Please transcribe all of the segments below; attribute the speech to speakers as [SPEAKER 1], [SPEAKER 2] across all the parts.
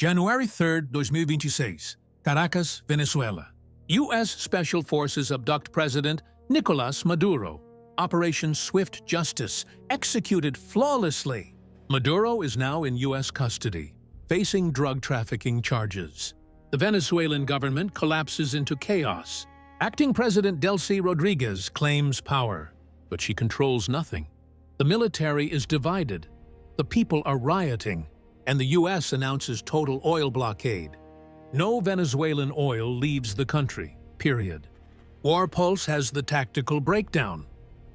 [SPEAKER 1] January 3, 2026, Caracas, Venezuela. U.S. Special Forces abduct President Nicolas Maduro. Operation Swift Justice executed flawlessly. Maduro is now in U.S. custody, facing drug trafficking charges. The Venezuelan government collapses into chaos. Acting President Delcy Rodríguez claims power, but she controls nothing. The military is divided. The people are rioting, and the U.S. announces total oil blockade. No Venezuelan oil leaves the country, period. War Pulse has the tactical breakdown.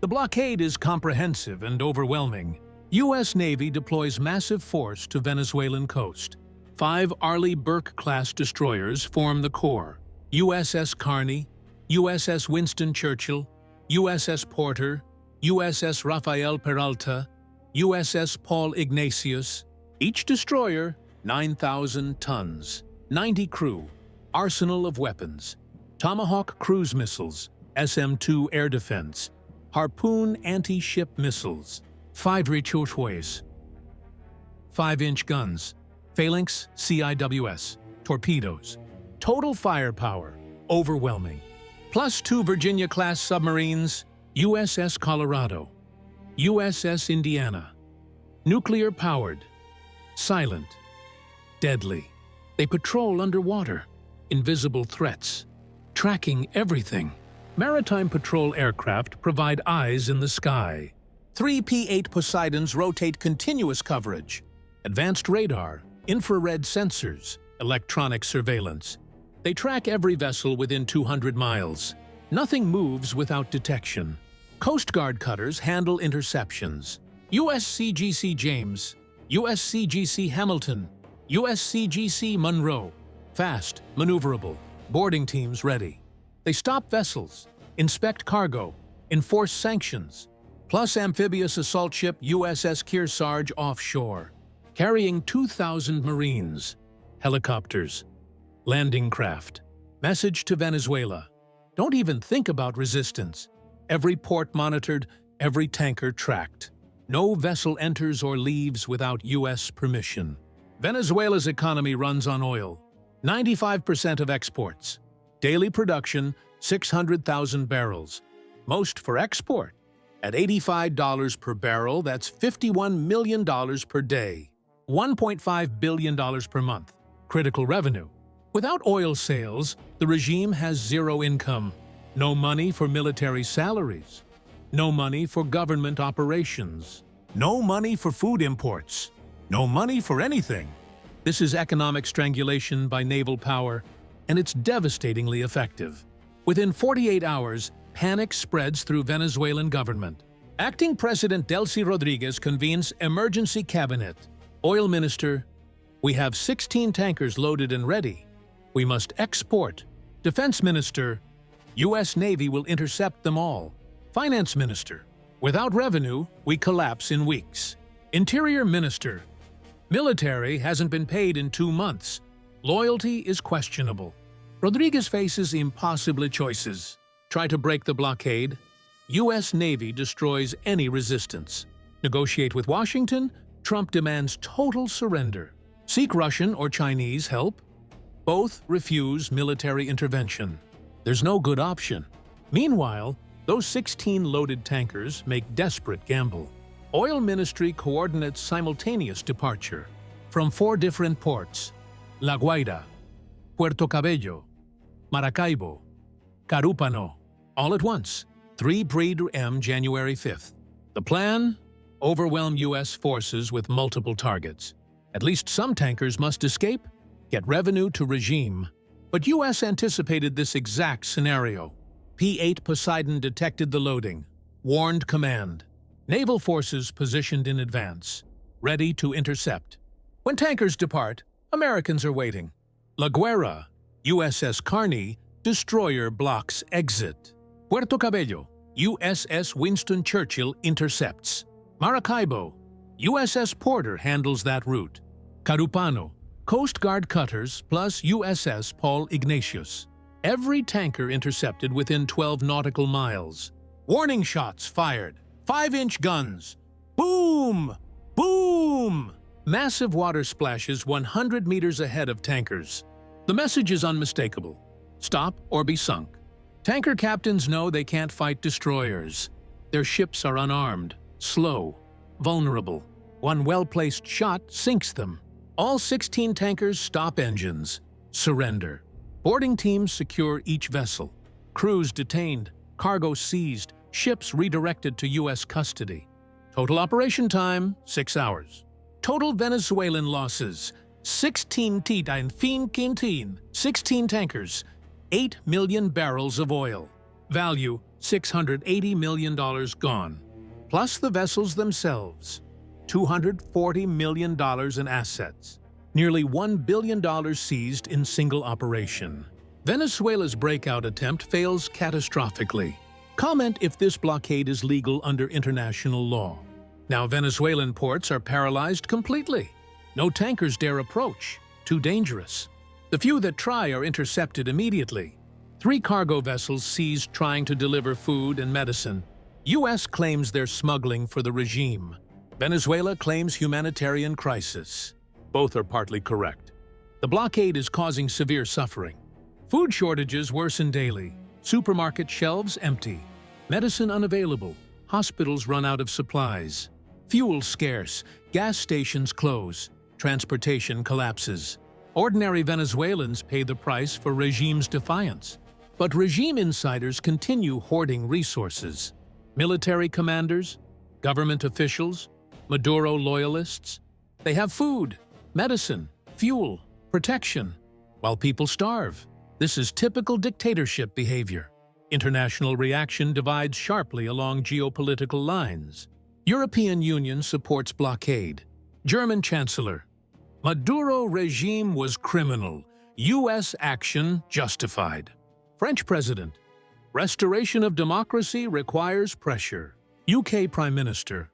[SPEAKER 1] The blockade is comprehensive and overwhelming. U.S. Navy deploys massive force to Venezuelan coast. 5 Arleigh Burke-class destroyers form the core: USS Carney, USS Winston Churchill, USS Porter, USS Rafael Peralta, USS Paul Ignatius. Each destroyer, 9,000 tons, 90 crew, arsenal of weapons, Tomahawk cruise missiles, SM-2 air defense, Harpoon anti-ship missiles, 5 Rechoirs, 5-inch guns, Phalanx CIWS, torpedoes. Total firepower, overwhelming. Plus 2 Virginia-class submarines, USS Colorado, USS Indiana. Nuclear-powered, silent, deadly. They patrol underwater, invisible threats, tracking everything. Maritime patrol aircraft provide eyes in the sky. 3 P-8 Poseidons rotate continuous coverage. Advanced radar, infrared sensors, electronic surveillance. They track every vessel within 200 miles. Nothing moves without detection. Coast Guard cutters handle interceptions. USCGC James, USCGC Hamilton, USCGC Monroe. Fast, maneuverable, boarding teams ready. They stop vessels, inspect cargo, enforce sanctions. Plus amphibious assault ship USS Kearsarge offshore, carrying 2,000 Marines, helicopters, landing craft. Message to Venezuela: don't even think about resistance. Every port monitored, every tanker tracked. No vessel enters or leaves without U.S. permission. Venezuela's economy runs on oil. 95% of exports. Daily production, 600,000 barrels. Most for export. At $85 per barrel, that's $51 million per day. $1.5 billion per month. Critical revenue. Without oil sales, the regime has zero income. No money for military salaries. No money for government operations. No money for food imports. No money for anything. This is economic strangulation by naval power, and it's devastatingly effective. Within 48 hours, panic spreads through Venezuelan government. Acting President Delcy Rodríguez convenes emergency cabinet. Oil minister: we have 16 tankers loaded and ready. We must export. Defense minister: U.S. Navy will intercept them all. Finance minister: without revenue, we collapse in weeks. Interior minister: military hasn't been paid in 2 months. Loyalty is questionable. Rodríguez faces impossible choices. Try to break the blockade. U.S. Navy destroys any resistance. Negotiate with Washington. Trump demands total surrender. Seek Russian or Chinese help. Both refuse military intervention. There's no good option. Meanwhile, those 16 loaded tankers make desperate gamble. Oil Ministry coordinates simultaneous departure from 4 different ports: La Guaira, Puerto Cabello, Maracaibo, Carúpano, all at once. 3 Breeder M, January 5th. The plan? Overwhelm U.S. forces with multiple targets. At least some tankers must escape, get revenue to regime. But U.S. anticipated this exact scenario. P-8 Poseidon detected the loading, warned command. Naval forces positioned in advance, ready to intercept. When tankers depart, Americans are waiting. La Guaira, USS Carney, destroyer blocks exit. Puerto Cabello, USS Winston Churchill intercepts. Maracaibo, USS Porter handles that route. Carúpano, Coast Guard cutters plus USS Paul Ignatius. Every tanker intercepted within 12 nautical miles. Warning shots fired. 5-inch guns. Boom! Boom! Massive water splashes 100 meters ahead of tankers. The message is unmistakable: stop or be sunk. Tanker captains know they can't fight destroyers. Their ships are unarmed, slow, vulnerable. One well-placed shot sinks them. All 16 tankers stop engines, surrender. Boarding teams secure each vessel. Crews detained, cargo seized, ships redirected to U.S. custody. Total operation time, 6 hours. Total Venezuelan losses, 16 tankers, 8 million barrels of oil. Value, $680 million gone. Plus the vessels themselves, $240 million in assets. Nearly $1 billion seized in single operation. Venezuela's breakout attempt fails catastrophically. Comment if this blockade is legal under international law. Now Venezuelan ports are paralyzed completely. No tankers dare approach. Too dangerous. The few that try are intercepted immediately. 3 cargo vessels seized trying to deliver food and medicine. U.S. claims they're smuggling for the regime. Venezuela claims humanitarian crisis. Both are partly correct. The blockade is causing severe suffering. Food shortages worsen daily. Supermarket shelves empty. Medicine unavailable. Hospitals run out of supplies. Fuel scarce. Gas stations close. Transportation collapses. Ordinary Venezuelans pay the price for regime's defiance. But regime insiders continue hoarding resources. Military commanders, government officials, Maduro loyalists. They have food, medicine, fuel, protection, while people starve. This is typical dictatorship behavior. International reaction divides sharply along geopolitical lines. European Union supports blockade. German Chancellor: Maduro regime was criminal. U.S. action justified. French President: restoration of democracy requires pressure. UK Prime Minister: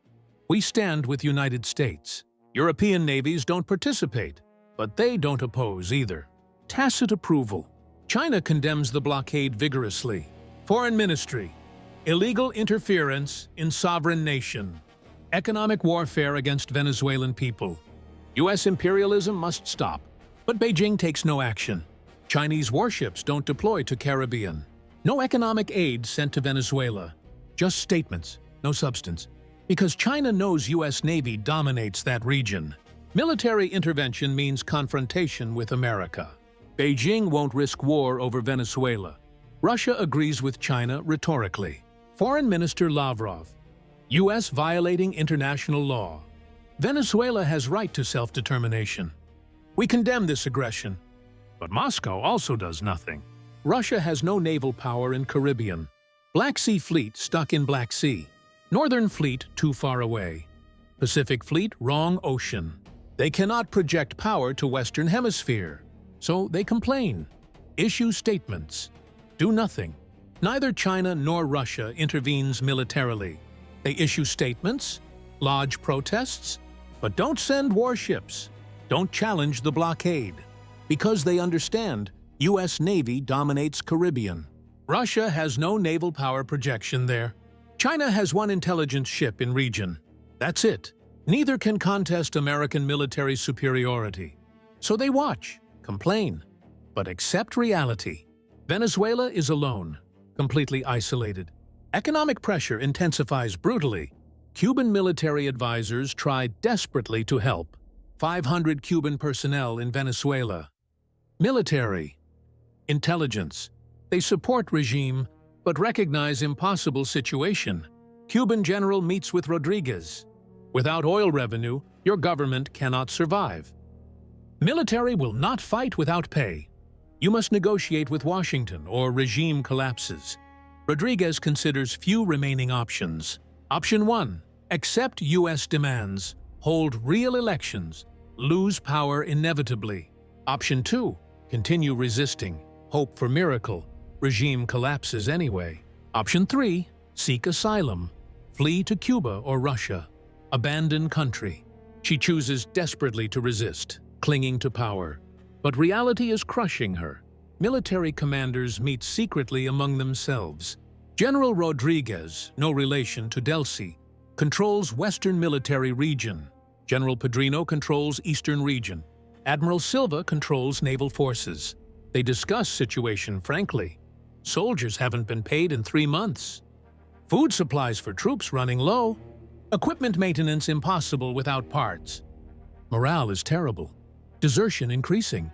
[SPEAKER 1] we stand with United States. European navies don't participate, but they don't oppose either. Tacit approval. China condemns the blockade vigorously. Foreign Ministry: illegal interference in sovereign nation. Economic warfare against Venezuelan people. U.S. imperialism must stop, but Beijing takes no action. Chinese warships don't deploy to Caribbean. No economic aid sent to Venezuela. Just statements, no substance. Because China knows U.S. Navy dominates that region. Military intervention means confrontation with America. Beijing won't risk war over Venezuela. Russia agrees with China rhetorically. Foreign Minister Lavrov: U.S. violating international law. Venezuela has right to self-determination. We condemn this aggression. But Moscow also does nothing. Russia has no naval power in Caribbean. Black Sea Fleet stuck in Black Sea. Northern Fleet too far away. Pacific Fleet wrong ocean. They cannot project power to Western Hemisphere. So they complain. Issue statements. Do nothing. Neither China nor Russia intervenes militarily. They issue statements, lodge protests, but don't send warships. Don't challenge the blockade. Because they understand U.S. Navy dominates Caribbean. Russia has no naval power projection there. China has one intelligence ship in region. That's it. Neither can contest American military superiority. So they watch, complain, but accept reality. Venezuela is alone, completely isolated. Economic pressure intensifies brutally. Cuban military advisors try desperately to help. 500 Cuban personnel in Venezuela. Military. Intelligence. They support regime, but recognize impossible situation. Cuban general meets with Rodríguez. Without oil revenue, your government cannot survive. Military will not fight without pay. You must negotiate with Washington or regime collapses. Rodríguez considers few remaining options. Option 1. Accept U.S. demands. Hold real elections. Lose power inevitably. Option 2. Continue resisting. Hope for miracle. Regime collapses anyway. Option 3. Seek asylum. Flee to Cuba or Russia. Abandon country. She chooses desperately to resist, clinging to power. But reality is crushing her. Military commanders meet secretly among themselves. General Rodríguez, no relation to Delcy, controls Western military region. General Padrino controls Eastern Region. Admiral Silva controls naval forces. They discuss situation frankly. Soldiers haven't been paid in 3 months. Food supplies for troops running low. Equipment maintenance impossible without parts. Morale is terrible. Desertion increasing.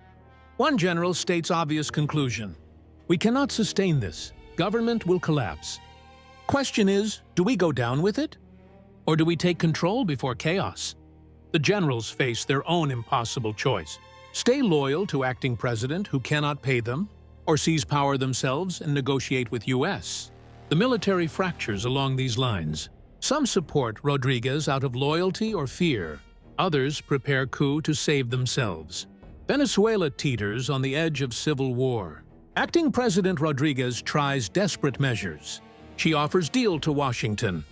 [SPEAKER 1] One general states obvious conclusion. We cannot sustain this. Government will collapse. Question is, do we go down with it? Or do we take control before chaos? The generals face their own impossible choice. Stay loyal to acting president who cannot pay them, or seize power themselves and negotiate with US. The military fractures along these lines. Some support Rodríguez out of loyalty or fear. Others prepare coup to save themselves. Venezuela teeters on the edge of civil war. Acting President Rodríguez tries desperate measures. She offers deal to Washington.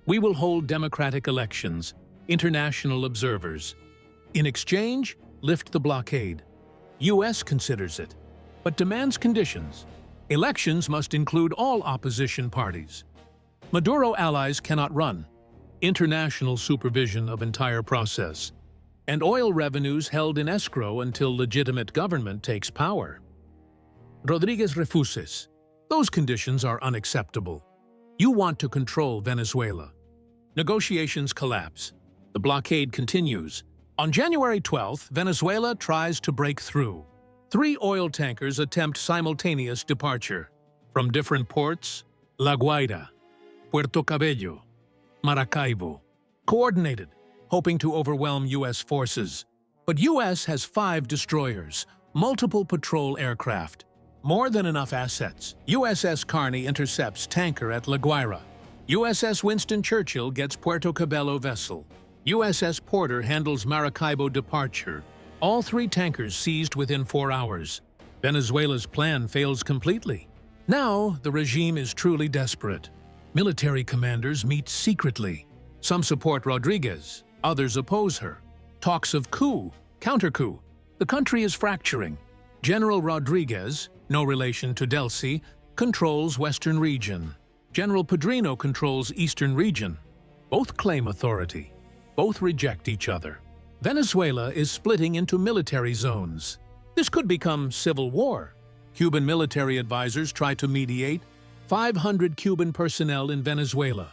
[SPEAKER 1] We will hold democratic elections, international observers. In exchange, lift the blockade. US considers it, but demands conditions. Elections must include all opposition parties. Maduro allies cannot run. International supervision of entire process. And oil revenues held in escrow until legitimate government takes power. Rodríguez refuses. Those conditions are unacceptable. You want to control Venezuela. Negotiations collapse. The blockade continues. On January 12th, Venezuela tries to break through. 3 oil tankers attempt simultaneous departure from different ports: La Guaira, Puerto Cabello, Maracaibo. Coordinated, hoping to overwhelm U.S. forces. But U.S. has 5 destroyers, multiple patrol aircraft, more than enough assets. USS Carney intercepts tanker at La Guaira. USS Winston Churchill gets Puerto Cabello vessel. USS Porter handles Maracaibo departure. All 3 tankers seized within 4 hours. Venezuela's plan fails completely. Now, the regime is truly desperate. Military commanders meet secretly. Some support Rodríguez, others oppose her. Talks of coup, counter-coup. The country is fracturing. General Rodríguez, no relation to Delcy, controls Western Region. General Padrino controls Eastern Region. Both claim authority. Both reject each other. Venezuela is splitting into military zones. This could become civil war. Cuban military advisors try to mediate. 500 Cuban personnel in Venezuela.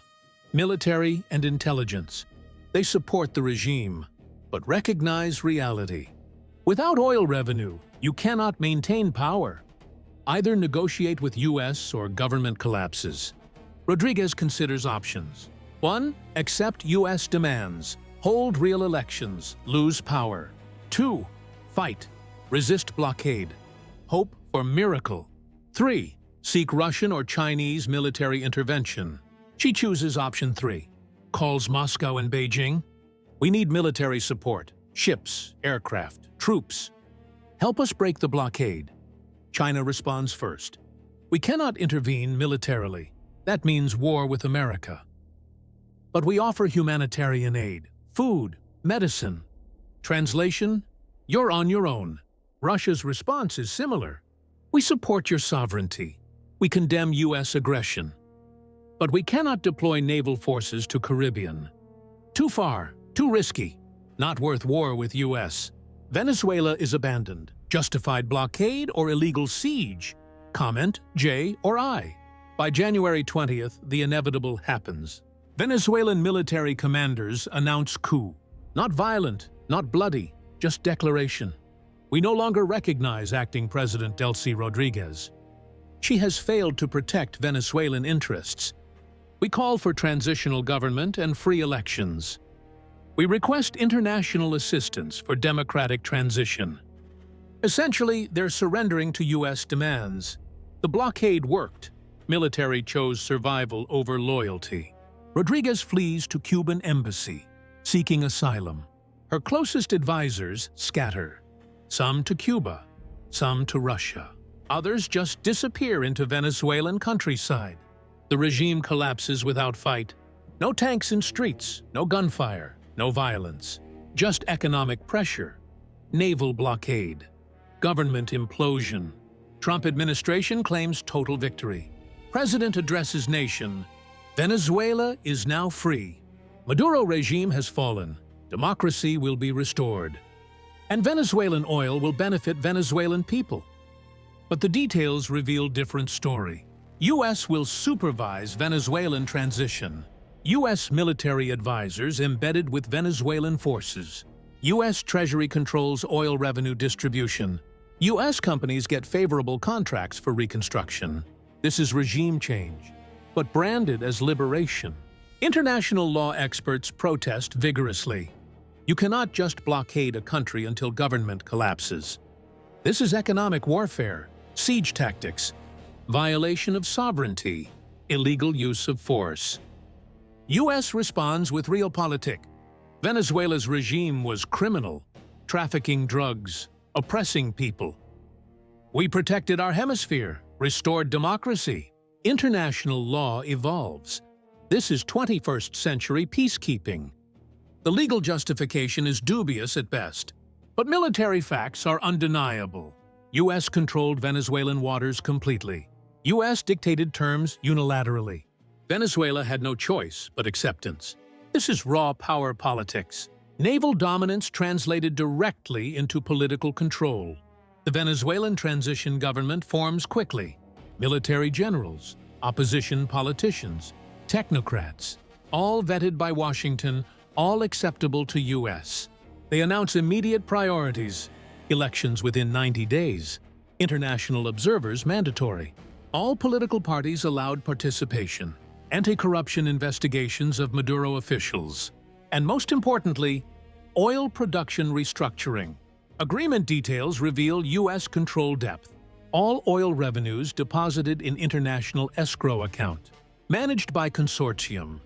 [SPEAKER 1] Military and intelligence. They support the regime, but recognize reality. Without oil revenue, you cannot maintain power. Either negotiate with US or government collapses. Rodríguez considers options. 1. Accept US demands. Hold real elections. Lose power. 2. Fight. Resist blockade. Hope for miracle. 3. Seek Russian or Chinese military intervention. She chooses option 3. Calls Moscow and Beijing. We need military support. Ships, aircraft, troops. Help us break the blockade. China responds first. We cannot intervene militarily. That means war with America. But we offer humanitarian aid, food, medicine. Translation: you're on your own. Russia's response is similar. We support your sovereignty. We condemn U.S. aggression. But we cannot deploy naval forces to Caribbean. Too far, too risky, not worth war with U.S. Venezuela is abandoned. Justified blockade or illegal siege? Comment J or I. By January 20th, the inevitable happens. Venezuelan military commanders announce coup. Not violent, not bloody, just declaration. We no longer recognize acting President Delcy Rodríguez. She has failed to protect Venezuelan interests. We call for transitional government and free elections. We request international assistance for democratic transition. Essentially, they're surrendering to U.S. demands. The blockade worked. Military chose survival over loyalty. Rodríguez flees to Cuban embassy, seeking asylum. Her closest advisors scatter. Some to Cuba, some to Russia. Others just disappear into Venezuelan countryside. The regime collapses without fight. No tanks in streets, no gunfire, no violence. Just economic pressure. Naval blockade. Government implosion. Trump administration claims total victory. President addresses nation. Venezuela is now free. Maduro regime has fallen. democracy will be restored, and Venezuelan oil will benefit Venezuelan people. But the details reveal different story. U.S. will supervise Venezuelan transition. U.S. military advisors embedded with Venezuelan forces. U.S. Treasury controls oil revenue distribution. U.S. companies get favorable contracts for reconstruction. This is regime change, but branded as liberation. International law experts protest vigorously. You cannot just blockade a country until government collapses. This is economic warfare, siege tactics, violation of sovereignty, illegal use of force. U.S. responds with realpolitik. Venezuela's regime was criminal, trafficking drugs, oppressing people. We protected our hemisphere, restored democracy. International law evolves. This is 21st century peacekeeping. The legal justification is dubious at best, but military facts are undeniable. U.S. controlled Venezuelan waters completely. U.S. dictated terms unilaterally. Venezuela had no choice but acceptance. This is raw power politics. Naval dominance translated directly into political control. The Venezuelan transition government forms quickly. Military generals, opposition politicians, technocrats, all vetted by Washington, all acceptable to U.S. They announce immediate priorities, elections within 90 days, international observers mandatory. All political parties allowed participation, anti-corruption investigations of Maduro officials, and most importantly, oil production restructuring. Agreement details reveal U.S. control depth. All oil revenues deposited in international escrow account, managed by consortium,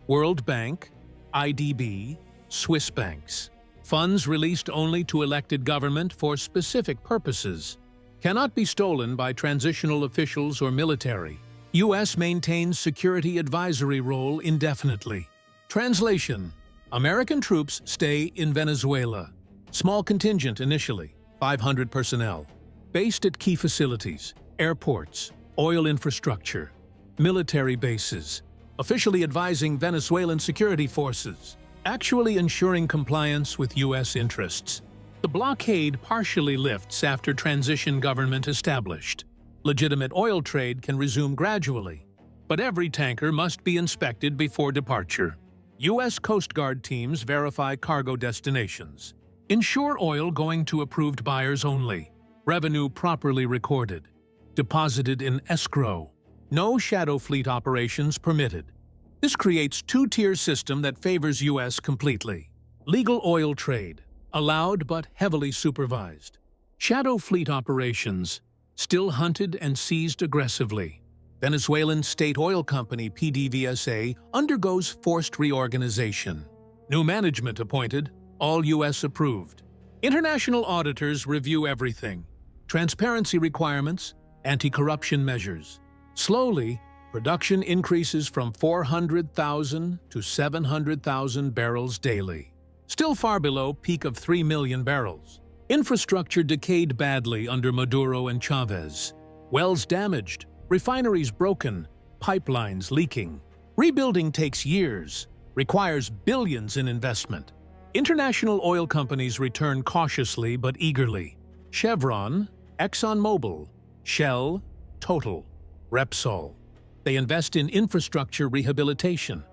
[SPEAKER 1] World Bank, IDB, Swiss banks. Funds released only to elected government for specific purposes. Cannot be stolen by transitional officials or military. U.S. maintains security advisory role indefinitely. Translation: American troops stay in Venezuela. Small contingent initially, 500 personnel. Based at key facilities, airports, oil infrastructure, military bases. Officially advising Venezuelan security forces. Actually ensuring compliance with U.S. interests. The blockade partially lifts after transition government established. Legitimate oil trade can resume gradually, but every tanker must be inspected before departure. U.S. Coast Guard teams verify cargo destinations. Ensure oil going to approved buyers only. Revenue properly recorded. Deposited in escrow. No shadow fleet operations permitted. This creates two-tier system that favors U.S. completely. Legal oil trade, allowed but heavily supervised. Shadow fleet operations, still hunted and seized aggressively. Venezuelan State Oil Company PDVSA undergoes forced reorganization. New management appointed, all U.S. approved. International auditors review everything. Transparency requirements, anti-corruption measures. Slowly, production increases from 400,000 to 700,000 barrels daily. Still far below peak of 3 million barrels. Infrastructure decayed badly under Maduro and Chavez. Wells damaged, refineries broken, pipelines leaking. Rebuilding takes years, requires billions in investment. International oil companies return cautiously but eagerly. Chevron, ExxonMobil, Shell, Total, Repsol. They invest in infrastructure rehabilitation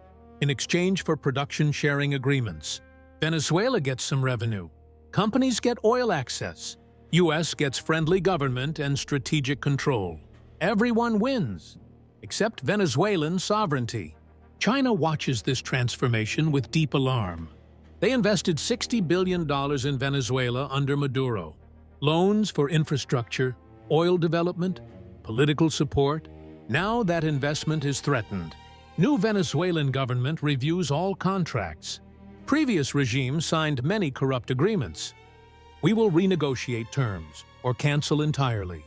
[SPEAKER 1] in exchange for production sharing agreements. Venezuela gets some revenue. Companies get oil access. U.S. gets friendly government and strategic control. Everyone wins, except Venezuelan sovereignty. China watches this transformation with deep alarm. They invested $60 billion in Venezuela under Maduro. Loans for infrastructure, oil development, political support. Now that investment is threatened. New Venezuelan government reviews all contracts. Previous regime signed many corrupt agreements. We will renegotiate terms or cancel entirely.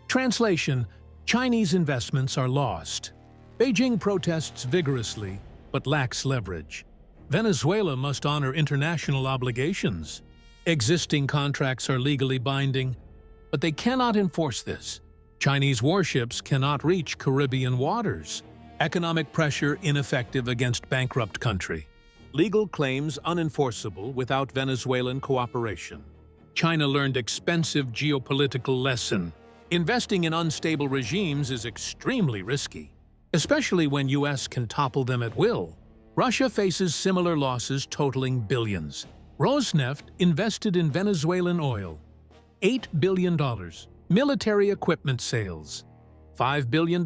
[SPEAKER 1] Translation: Chinese investments are lost. Beijing protests vigorously but lacks leverage. Venezuela must honor international obligations. Existing contracts are legally binding, but they cannot enforce this. Chinese warships cannot reach Caribbean waters. Economic pressure ineffective against bankrupt country. legal claims unenforceable without Venezuelan cooperation. China learned expensive geopolitical lesson. Investing in unstable regimes is extremely risky, especially when US can topple them at will. Russia faces similar losses totaling billions. Rosneft invested in Venezuelan oil. $8 billion. Military equipment sales. $5 billion,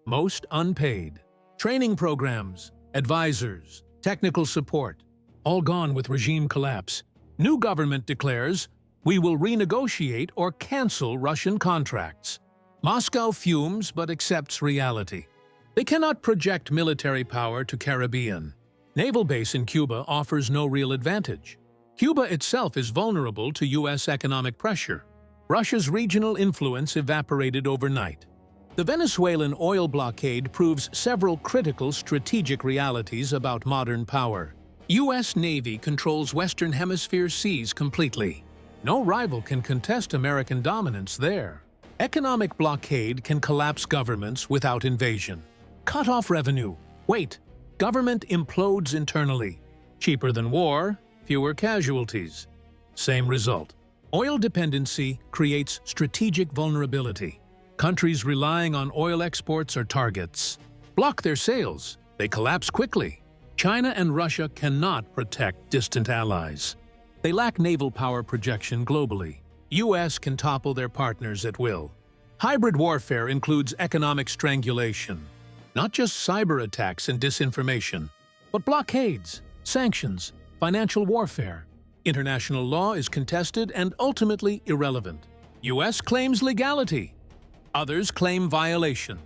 [SPEAKER 1] most unpaid. Training programs, advisors, technical support, all gone with regime collapse. New government declares, we will renegotiate or cancel Russian contracts. Moscow fumes but accepts reality. They cannot project military power to Caribbean. Naval base in Cuba offers no real advantage. Cuba itself is vulnerable to US economic pressure. Russia's regional influence evaporated overnight. The Venezuelan oil blockade proves several critical strategic realities about modern power. US Navy controls Western Hemisphere seas completely. No rival can contest American dominance there. Economic blockade can collapse governments without invasion. Cut off revenue. Wait, government implodes internally. Cheaper than war, fewer casualties. Same result. Oil dependency creates strategic vulnerability. Countries relying on oil exports are targets. Block their sales, they collapse quickly. China and Russia cannot protect distant allies. They lack naval power projection globally. US can topple their partners at will. Hybrid warfare includes economic strangulation. Not just cyber attacks and disinformation, but blockades, sanctions, financial warfare. International law is contested and ultimately irrelevant. US claims legality. Others claim violations.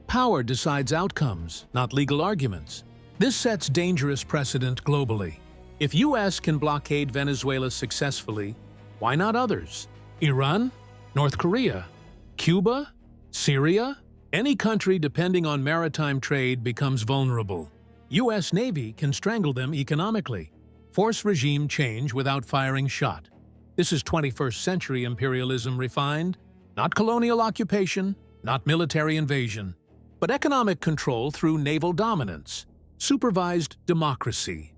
[SPEAKER 1] Power decides outcomes, not legal arguments. This sets dangerous precedent globally. If US can blockade Venezuela successfully, why not others? Iran? North Korea? Cuba? Syria? Any country depending on maritime trade becomes vulnerable. US Navy can strangle them economically. Force regime change without firing shot. This is 21st century imperialism refined, not colonial occupation, not military invasion, but economic control through naval dominance. Supervised democracy,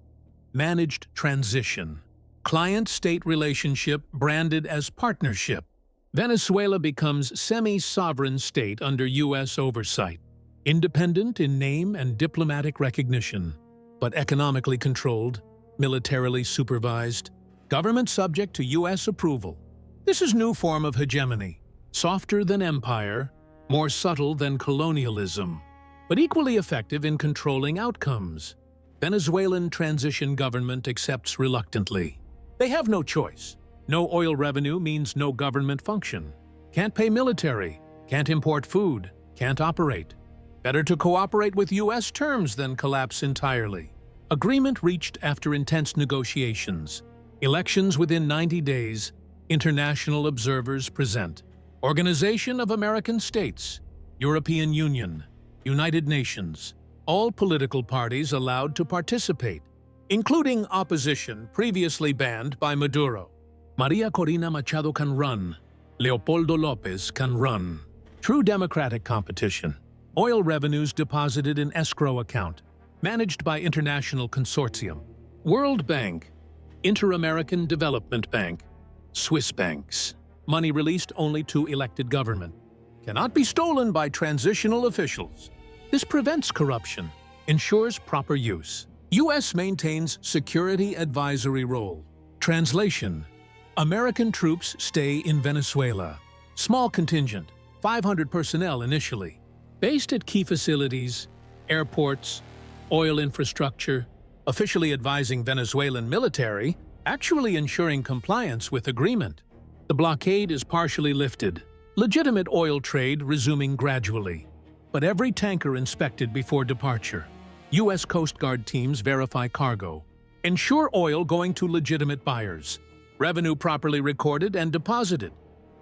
[SPEAKER 1] managed transition, client-state relationship branded as partnership. Venezuela becomes semi-sovereign state under US oversight, independent in name and diplomatic recognition, but economically controlled, militarily supervised, government subject to US approval. This is new form of hegemony, softer than empire, more subtle than colonialism, but equally effective in controlling outcomes. Venezuelan transition government accepts reluctantly. They have no choice. No oil revenue means no government function. Can't pay military, can't import food, can't operate. Better to cooperate with US terms than collapse entirely. Agreement reached after intense negotiations. Elections within 90 days. International observers present. Organization of American States, European Union, United Nations, all political parties allowed to participate, including opposition previously banned by Maduro. Maria Corina Machado can run. Leopoldo Lopez can run. True democratic competition. Oil revenues deposited in escrow account, managed by international consortium. World Bank, Inter-American Development Bank, Swiss banks. Money released only to elected government. Cannot be stolen by transitional officials. This prevents corruption, ensures proper use. US maintains security advisory role. Translation: American troops stay in Venezuela. Small contingent, 500 personnel initially. Based at key facilities, airports, oil infrastructure, officially advising Venezuelan military, actually ensuring compliance with agreement. The blockade is partially lifted. Legitimate oil trade resuming gradually. But every tanker inspected before departure. US Coast Guard teams verify cargo. Ensure oil going to legitimate buyers. Revenue properly recorded and deposited.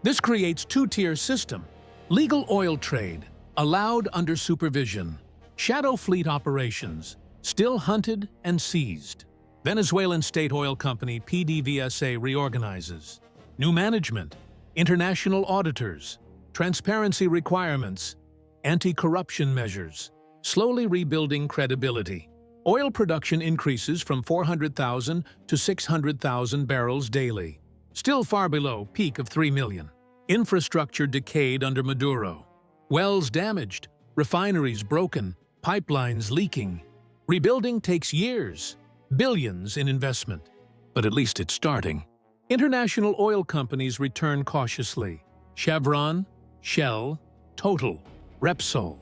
[SPEAKER 1] This creates two-tier system. Legal oil trade, allowed under supervision. Shadow fleet operations, still hunted and seized. Venezuelan state oil company PDVSA reorganizes. New management, international auditors, transparency requirements, anti-corruption measures, slowly rebuilding credibility. Oil production increases from 400,000 to 600,000 barrels daily, still far below peak of 3 million. Infrastructure decayed under Maduro. Wells damaged, refineries broken, pipelines leaking. Rebuilding takes years, billions in investment. But at least it's starting. International oil companies return cautiously. Chevron, Shell, Total, Repsol.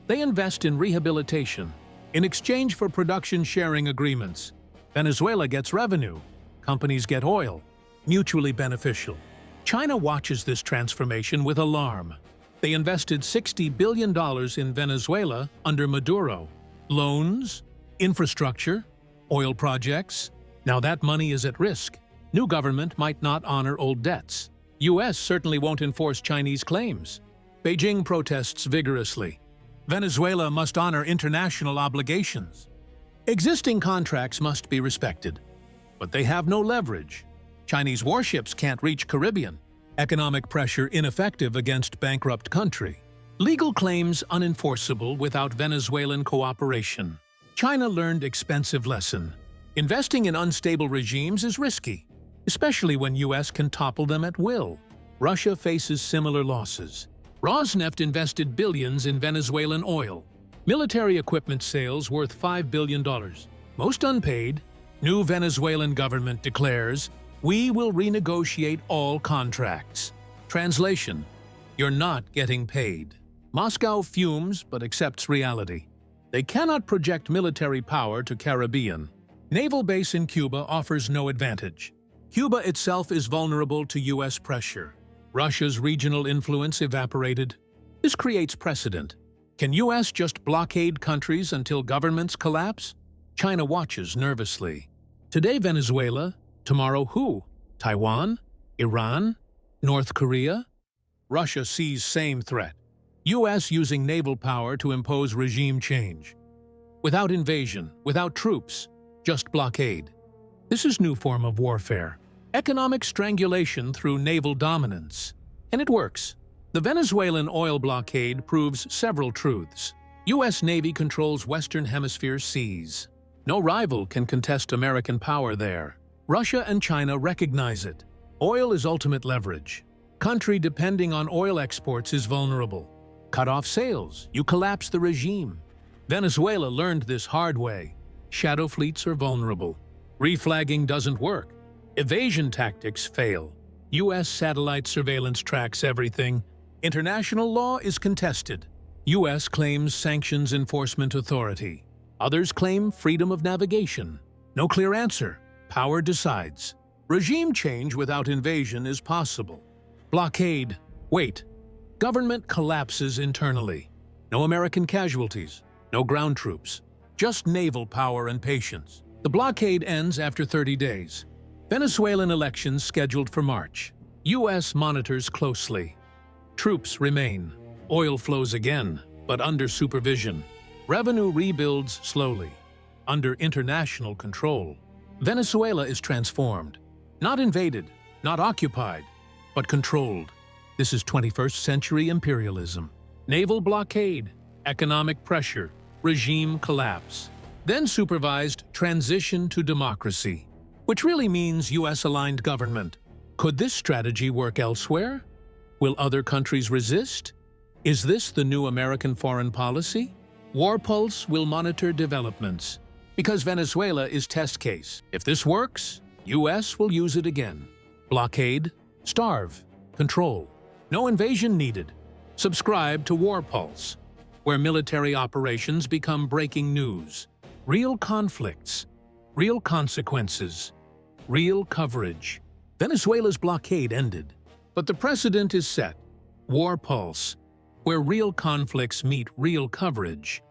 [SPEAKER 1] They invest in rehabilitation. In exchange for production sharing agreements, Venezuela gets revenue, companies get oil, mutually beneficial. China watches this transformation with alarm. They invested $60 billion in Venezuela under Maduro. Loans, infrastructure, oil projects. Now that money is at risk. New government might not honor old debts. U.S. certainly won't enforce Chinese claims. Beijing protests vigorously. Venezuela must honor international obligations. Existing contracts must be respected. But they have no leverage. Chinese warships can't reach Caribbean. Economic pressure ineffective against bankrupt country. Legal claims unenforceable without Venezuelan cooperation. China learned expensive lesson. Investing in unstable regimes is risky, especially when U.S. can topple them at will. Russia faces similar losses. Rosneft invested billions in Venezuelan oil. Military equipment sales worth $5 billion. Most unpaid. New Venezuelan government declares, "We will renegotiate all contracts." Translation: you're not getting paid. Moscow fumes but accepts reality. They cannot project military power to Caribbean. Naval base in Cuba offers no advantage. Cuba itself is vulnerable to U.S. pressure. Russia's regional influence evaporated. This creates precedent. Can U.S. just blockade countries until governments collapse? China watches nervously. Today Venezuela, tomorrow who? Taiwan? Iran? North Korea? Russia sees same threat. U.S. using naval power to impose regime change. Without invasion, without troops, just blockade. This is new form of warfare. Economic strangulation through naval dominance. And it works. The Venezuelan oil blockade proves several truths. U.S. Navy controls Western Hemisphere seas. No rival can contest American power there. Russia and China recognize it. Oil is ultimate leverage. Country depending on oil exports is vulnerable. Cut off sales, you collapse the regime. Venezuela learned this hard way. Shadow fleets are vulnerable. Reflagging doesn't work. Evasion tactics fail. U.S. satellite surveillance tracks everything. International law is contested. U.S. claims sanctions enforcement authority. Others claim freedom of navigation. No clear answer. Power decides. Regime change without invasion is possible. Blockade. Wait. Government collapses internally. No American casualties. No ground troops. Just naval power and patience. The blockade ends after 30 days. Venezuelan elections scheduled for March. U.S. monitors closely. Troops remain. Oil flows again, but under supervision. Revenue rebuilds slowly. Under international control. Venezuela is transformed. Not invaded, not occupied, but controlled. This is 21st century imperialism. Naval blockade, economic pressure, regime collapse. Then supervised transition to democracy, which really means U.S.-aligned government. Could this strategy work elsewhere? Will other countries resist? Is this the new American foreign policy? War Pulse will monitor developments, because Venezuela is test case. If this works, U.S. will use it again. Blockade, starve, control. No invasion needed. Subscribe to War Pulse, where military operations become breaking news. Real conflicts, real consequences, real coverage. Venezuela's blockade ended, but the precedent is set. War Pulse, where real conflicts meet real coverage.